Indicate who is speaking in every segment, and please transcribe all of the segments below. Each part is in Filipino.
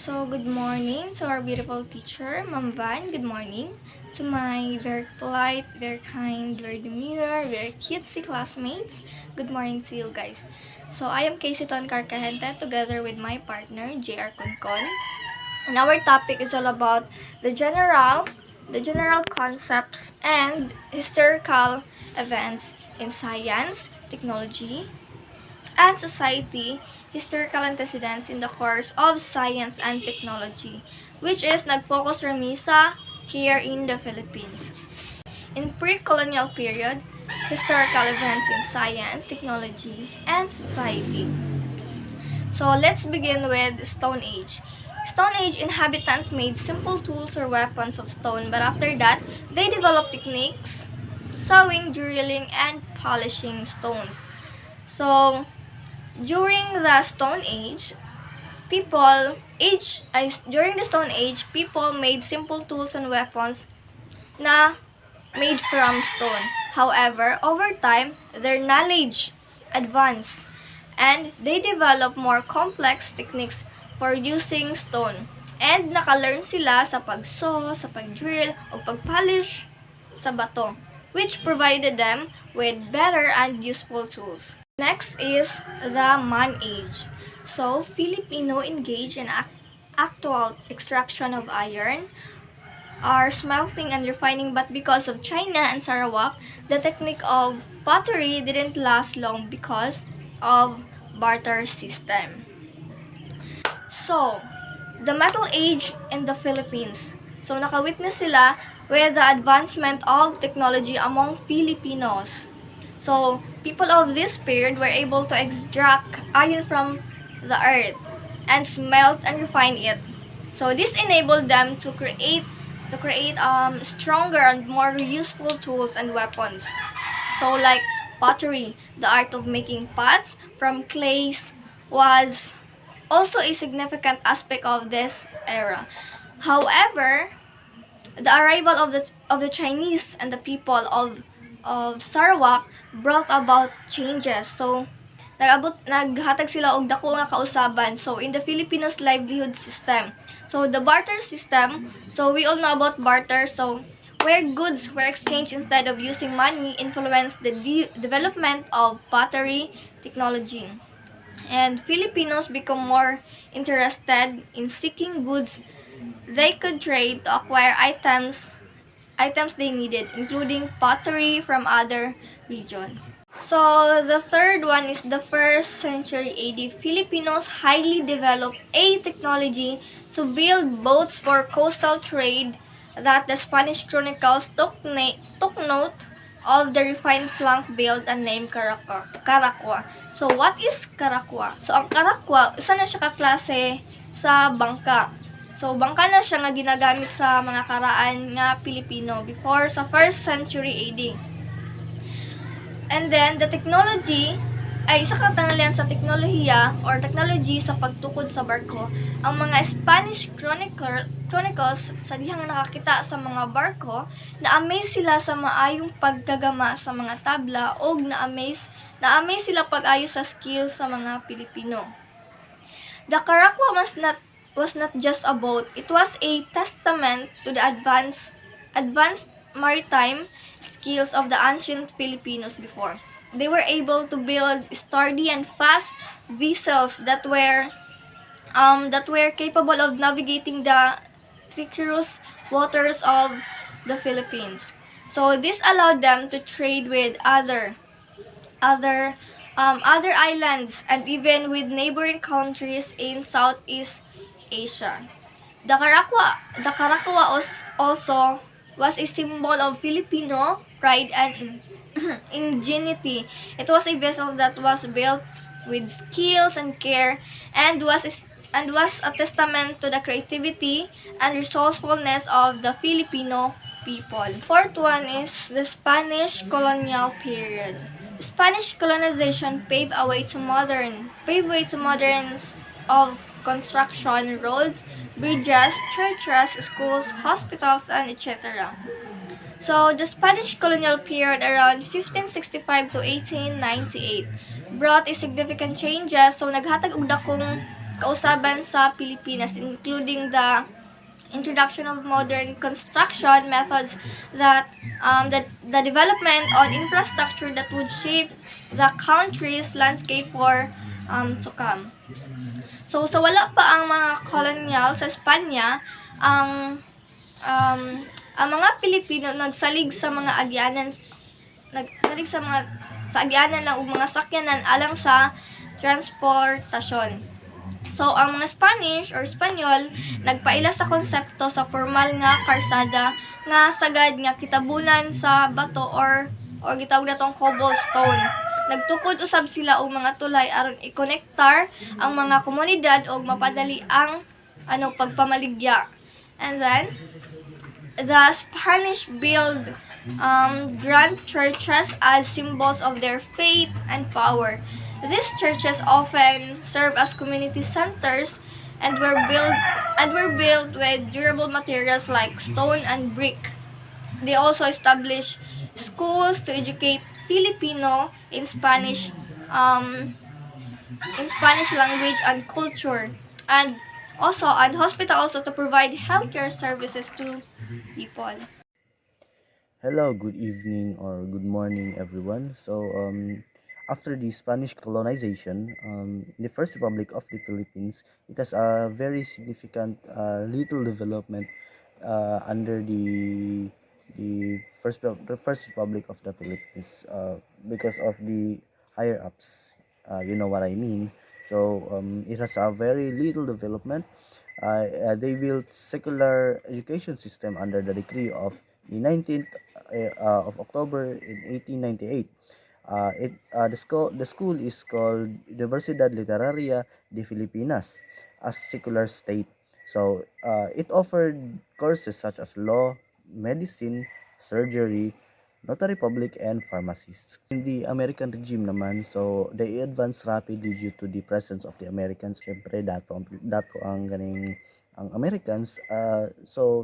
Speaker 1: So, good morning to our beautiful teacher, Ma'am Van. Good morning. To my very polite, very kind, very demure, very cutesy classmates. Good morning to you guys. So, I am Casey Ton Carcajente together with my partner, JR Kuncon. And our topic is all about the general concepts and historical events in science, technology, and society, historical antecedents in the course of science and technology, which is nag-focus rami sa here in the Philippines. In pre-colonial period, historical events in science, technology, and society. So let's begin with Stone Age. Stone Age inhabitants made simple tools or weapons of stone, but after that, they developed techniques, sawing, drilling, and polishing stones. So, during the Stone Age, during the Stone Age, people made simple tools and weapons na made from stone. However, over time, their knowledge advanced and they developed more complex techniques for using stone. And nakalearn sila sa pag-saw, sa pag-drill, o pag-polish sa bato, which provided them with better and useful tools. Next is the Man Age. So, Filipino engaged in actual extraction of iron, are smelting and refining, but because of China and Sarawak, the technique of pottery didn't last long because of barter system. So, the Metal Age in the Philippines. So, nakawitness sila with the advancement of technology among Filipinos. So, people of this period were able to extract iron from the earth and smelt and refine it. So, this enabled them to create stronger and more useful tools and weapons. So, like pottery, the art of making pots from clays was also a significant aspect of this era. However, the arrival of the Chinese and the people of Sarawak brought about changes. So, naghatag sila og dako nga kausaban. So, in the Filipinos livelihood system. So, the barter system, so we all know about barter. So, where goods were exchanged instead of using money influenced the development of pottery technology. And Filipinos become more interested in seeking goods they could trade to acquire items they needed, including pottery from other regions. So, the third one is the 1st century AD. Filipinos highly developed a technology to build boats for coastal trade that the Spanish chronicles took note of the refined plank build and named Caracua. So, what is Caracua? So, ang Caracua, isa na siya kaklase sa bangka. So, bangka na siya nga ginagamit sa mga karaan nga Pilipino before sa 1st century AD. And then, the technology ay isa ka tanalian sa teknolohiya or technology sa pagtukod sa barko. Ang mga Spanish chronicles sa dihang nakakita sa mga barko, na-amaze sila sa maayong pagkagama sa mga tabla o na-amaze sila pag-ayo sa skills sa mga Pilipino. The Caracua was not just a boat, it was a testament to the advanced maritime skills of the ancient Filipinos before. They were able to build sturdy and fast vessels that were capable of navigating the treacherous waters of the Philippines. So this allowed them to trade with other islands and even with neighboring countries in Southeast Asia. The Caracua also was a symbol of Filipino pride and ingenuity. It was a vessel that was built with skills and care and was a testament to the creativity and resourcefulness of the Filipino people. Fourth one is the Spanish colonial period. Spanish colonization paved way to moderns of construction, roads, bridges, churches, schools, hospitals, and etc. So, the Spanish colonial period around 1565 to 1898 brought a significant changes. So, naghatag og dakong kausaban sa Pilipinas, including the introduction of modern construction methods that the development on infrastructure that would shape the country's landscape for to come. So, sa wala pa ang mga kolonyal sa Espanya, ang um, ang mga Pilipino nagsalig sa mga agyanan lang ug mga sakyanan alang sa transportasyon. So, ang mga Spanish or Espanyol nagpaila sa konsepto sa formal nga karsada nga sagad nga kitabunan sa bato or gitawag natong cobblestone. Nagtukod usab sila og mga tulay aron i-konektar ang mga komunidad og mapadali ang pagpamaligya. And then the Spanish built grand churches as symbols of their faith and power. These churches often serve as community centers and were built with durable materials like stone and brick. They also established schools to educate Filipino in Spanish language and culture, and hospital also to provide healthcare services to people.
Speaker 2: Hello, good evening or good morning, everyone. After the Spanish colonization, in the First Republic of the Philippines, it has a very significant little development under the First Republic of the Philippines because of the higher ups. You know what I mean. It has a very little development. They built secular education system under the decree of the 19th of October in 1898. The school is called Universidad Literaria de Filipinas, a secular state. It offered courses such as law, medicine, surgery, notary public, and pharmacists. In the American regime naman, so they advanced rapidly due to the presence of the Americans. Syempre, dato ang ganing ang Americans.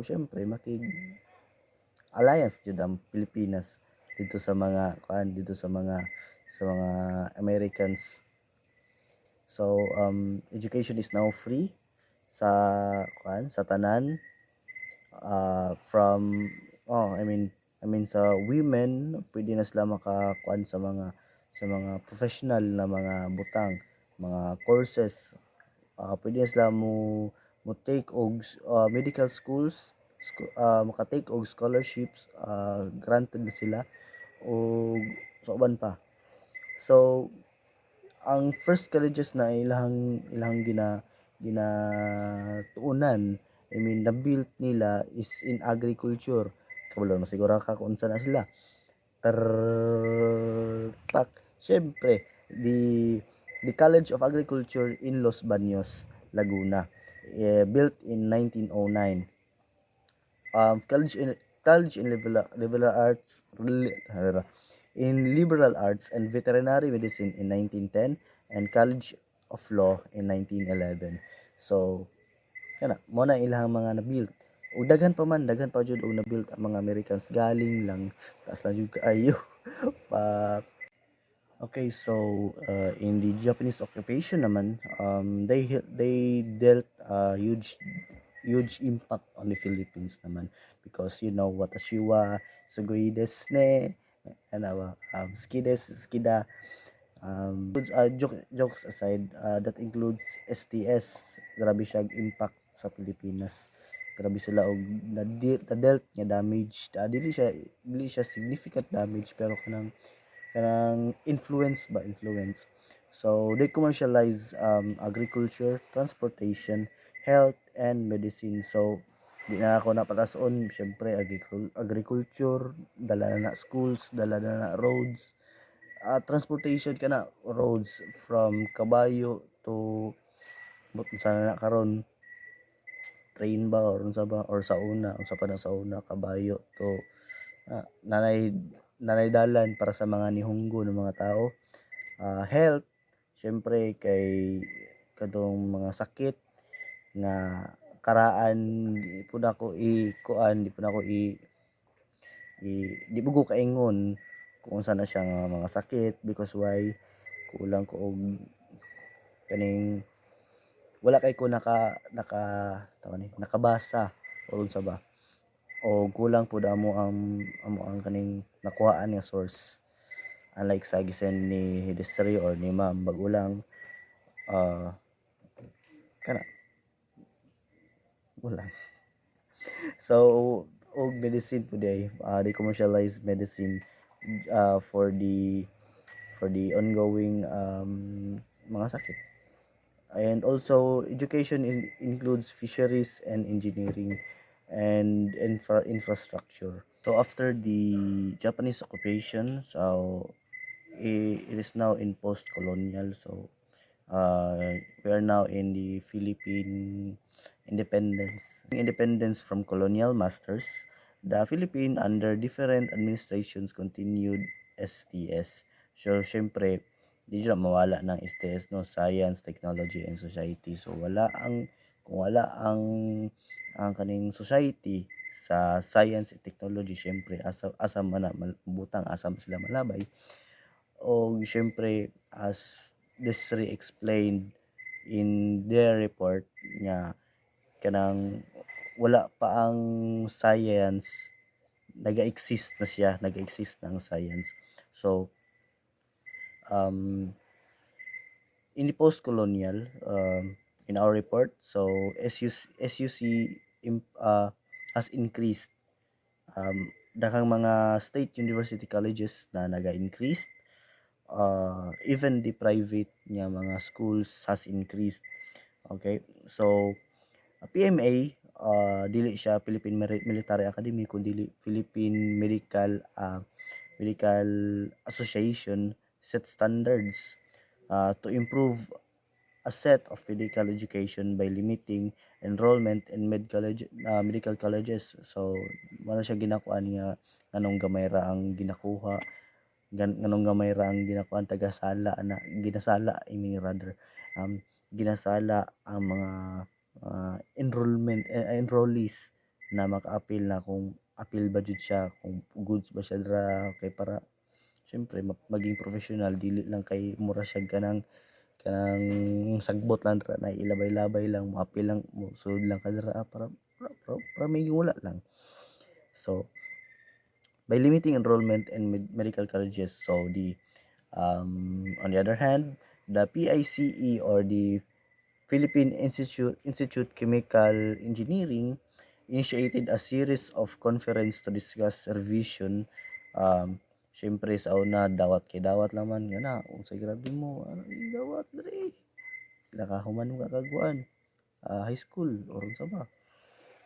Speaker 2: Syempre, alliance jud ang Pilipinas dito sa mga Americans. Education is now free sa tanan, from sa women pwede na sila makakuan sa mga professional na mga butang, mga courses. Pwede na sila mo take og medical schools, maka-take og scholarships, granted na sila og sa uban pa. So ang first colleges na ilahang ginatuunan, na-built nila is in agriculture. Kabalo masiguro ka kung unsa na sila. Pak, syempre, the College of Agriculture in Los Baños, Laguna, built in 1909. College in liberal arts and veterinary medicine in 1910, and College of Law in 1911. So kana mo na ilang mga na-build. Ug daghan pa jud og na-build ang mga Americans, galing lang taas lang jud kaayo. pa Okay, in the Japanese occupation naman, they dealt huge impact on the Philippines naman, because watashi wa sugoi desu ne, ano skida. Jokes aside, that includes STS. Grabe siya impact sa Pilipinas. Grabe sila og na-dealt nga damage. Dili siya significant damage, pero kanang influence. So they commercialize agriculture, transportation, health, and medicine. So di na ako napatason, syempre agriculture, dala na schools, dala na roads, transportation kana roads from kabayo to sana na karon, train ba or unsa ba, or unsa pa na sa una, kabayo to nanay dalan para sa mga nihunggo ng mga tao. Health, syempre kay kadong mga sakit nga karaan, di pud ako di bugo kaingon kung unsa na siya nga mga sakit, because why, kulang ko og kaning wala kay ko tawag ni nakabasa o unsa ba, o kulang pud amo ang kaning nakuhaan nga source. Unlike sa gisend ni Desiree or ni Ma'am Bagulang, ah, kana wala. So og medicine pud the commercialized medicine for the ongoing mga sakit. And also education includes fisheries and engineering and infrastructure. So after the Japanese occupation, so it is now in post-colonial. So we are now in the Philippine independence from colonial masters. The Philippine under different administrations continued STS. So syempre di na mawala ng STS, no, science, technology and society. So kung wala ang kaning society sa science and technology, syempre asa man na butang, asa man sila malabay. O syempre as Desiree explained in their report nga kanang wala pa ang science, nag-exist na ang science. So um in the post-colonial, in our report, so SUC has increased, daghang mga state university colleges na naga-increase, even the private nga mga schools has increased. Okay, so PMA, dili siya Philippine Military Academy kundi Philippine Medical Association set standards to improve a set of medical education by limiting enrollment in medical colleges. So wala siya ginakuan nga nganong gamay ra ang ginakuha, nganong gamay ra ang ginakuan, ginasala, I mean rather, ginasala ang mga enrollees na maka-appeal na kung appeal ba jud siya, kung goods ba siya dira, kay para siyempre maging professional, dili lang kay mura siya kanang sagbot lang dira na ilabay-labay lang, mo-appeal lang, mosulod lang ka dira para may wala lang. So by limiting enrollment in medical colleges, so on the other hand, the PICE or the Philippine Institute Chemical Engineering initiated a series of conference to discuss revision. Siyempre sa una dawat kay dawat laman nga na unsay grabe mo, ano dawat diri nakahuman ka kagkuan, high school or unsa ba.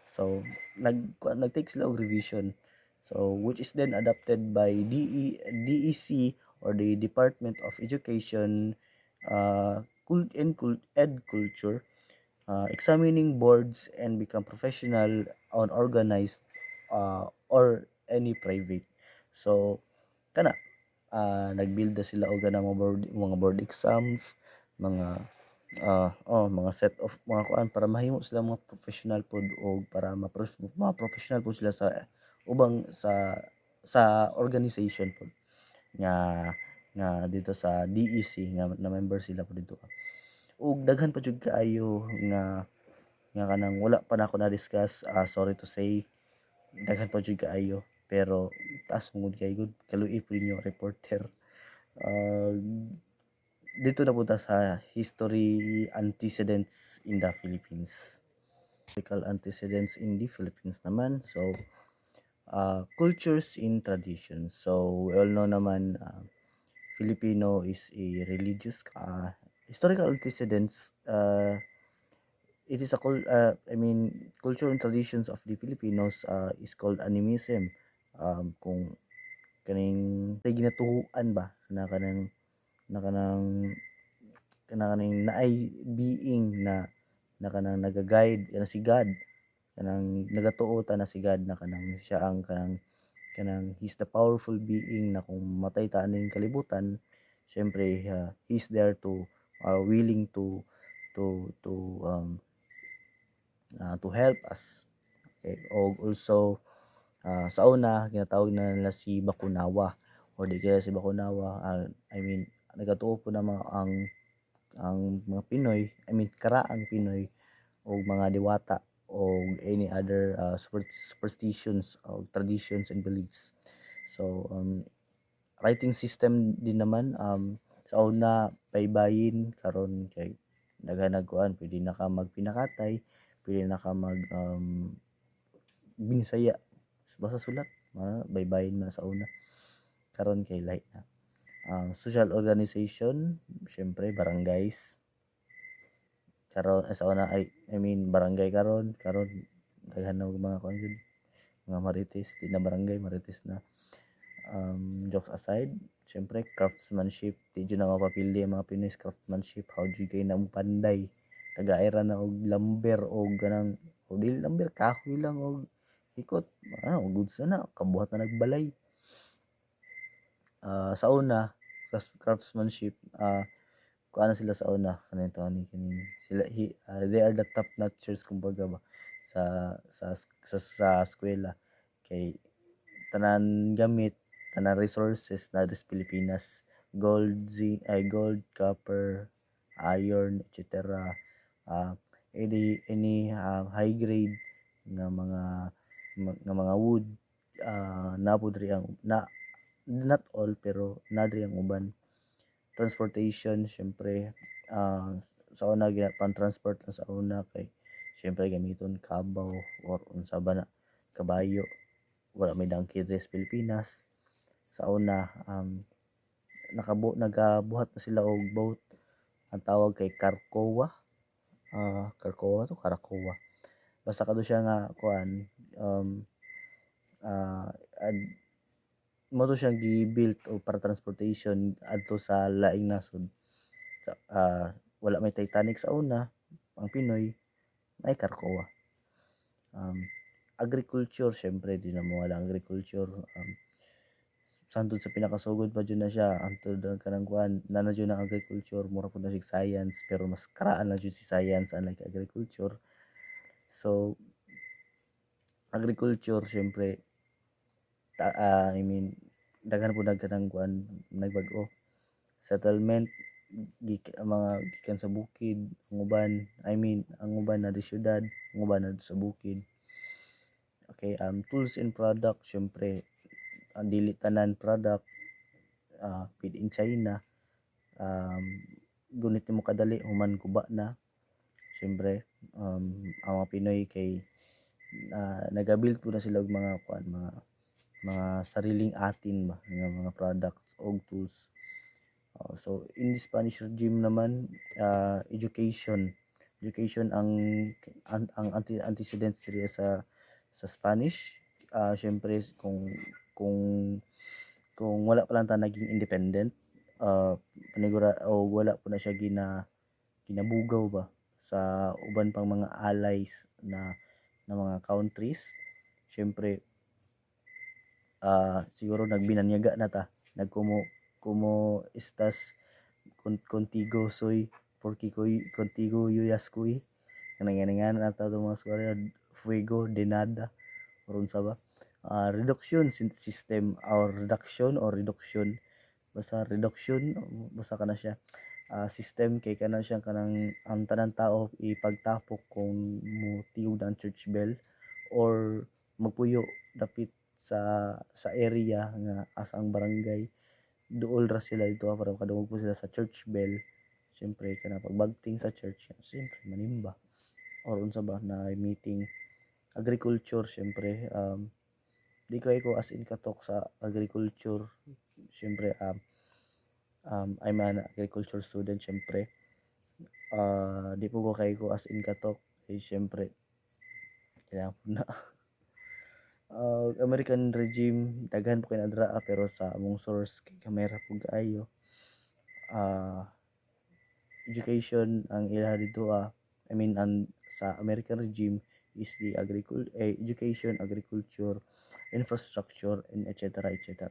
Speaker 2: So nag-take sila og revision. So which is then adopted by DEC or the Department of Education, Culture, examining boards and become professional on organized or any private. So kana nagbuild na sila og ganang mga board exams, mga mga set of mga kuan para mahimo sila mga professional pod, o para mga professional pod sila sa ubang sa organization pod nga dito sa DEC nga na member sila pod dito. Ug daghan pa jud kaayo nga kanang wala pa nako na-discuss, sorry to say, daghan pa jud kaayo pero taas mong kay good kaluoy po ninyo reporter. Uh, Dito na punta sa history antecedents in the Philippines. Historical antecedents in the Philippines naman. So cultures in traditions. So we all know naman, Filipino is a religious, historical antecedents, it is I mean culture and traditions of the Filipinos is called animism. Kung kaning tay ginatuhuan ba na kanang naay being na kanang naga-guide kana si God, kanang nagatuo ta na si God na kanang siya ang kanang he's the powerful being na kung matay ta ning kalibutan, syempre he's there to willing to help us. Okay, o also sa una ginatawag na nila si Bakunawa or di kaya si Bakunawa, I mean nagatuo po na ang ang mga Pinoy, I mean karaang Pinoy o mga diwata o any other superstitions or traditions and beliefs. So writing system din naman sa una baybayin karon kay daghan nagkuan pwede na ka magpinakatay, pwede na ka mag binisaya basta sulat baybayin man sa una karon kay lahi na. Social organization syempre barangays karon sa una ay I mean barangay karon daghan na og mga kuan gyud mga marites di na barangay marites na. Jokes aside syempre craftsmanship di jud na mapapildi ang mga Pinoy craftsmanship how jud kay na panday taga-ira na og lamber og kanang o dili lamber kahoy lang og hikot og goods na kabuhat na nagbalay. Sa una sa craftsmanship kuan na sila sa una kanang tawag kini sila they are the top notchers kumbaga ba sa eskwela kay tanan gamit tanan resources na sa Pilipinas gold gold copper iron etc. Any high grade nga mga wood napod ri ang not all pero nadri ang uban. Transportation syempre sa una pang-transport lang sa una kay syempre gamiton kabaw or unsa ba na kabayo wala may dangkid sa Pilipinas sa una nagabuhat na sila og boat ang tawag kay Karakoa basta kadto siya nga kuan uh, mo to siyang gi-built o para transportation adto sa laing nasod sa wala may Titanic sa una ang Pinoy may Karakoa. Agriculture syempre di na mawala ang agriculture santod sa pinakasugod pa jud na siya antod ang kanang kuan na jud ang agriculture mura pud na siya science pero mas karaan na jud si science unlike agriculture. So agriculture syempre I mean daghan pud nagkanang kuan nagbag-o settlement mga gikan sa bukid ang uban ang uban na di syudad ang uban na sa bukid. Okay, tools and product syempre ang dili tanan product made in China gunit nimo kadali human kuba na syempre ang mga Pinoy kay nagabuild po na sila og mga kuan mga sariling atin ba nga mga products og tools. So in the Spanish regime naman education ang antecedents diri sa Spanish syempre kung kung wala pa lang ta naging independent panigura o wala po na siya ginabugaw ba sa uban pang mga allies na mga countries syempre siguro nagbinanyaga na ta como estas contigo soy porque contigo yo ya estoy kanang ata itong mga skwela fuego de nada or unsa ba reduction system or reduction basta reduction basta kana siya system kay kana siya kanang ang tanang tao ipagtapok kung mo tiog ang church bell or magpuyo dapit sa area nga asa ang barangay duol ra sila dito para makadungog po sila sa church bell siyempre kana pagbagting sa church siyempre manimba or unsa ba na meeting. Agriculture siyempre di ko as in katok sa agriculture siyempre I'm an agriculture student siyempre di po ko ko as in katok siyempre kailangan po na American regime daghan po kay nadra pero sa among source kay kamera po kaayo education ang ila dito I mean sa American regime is the education, agriculture, infrastructure and etc. etc.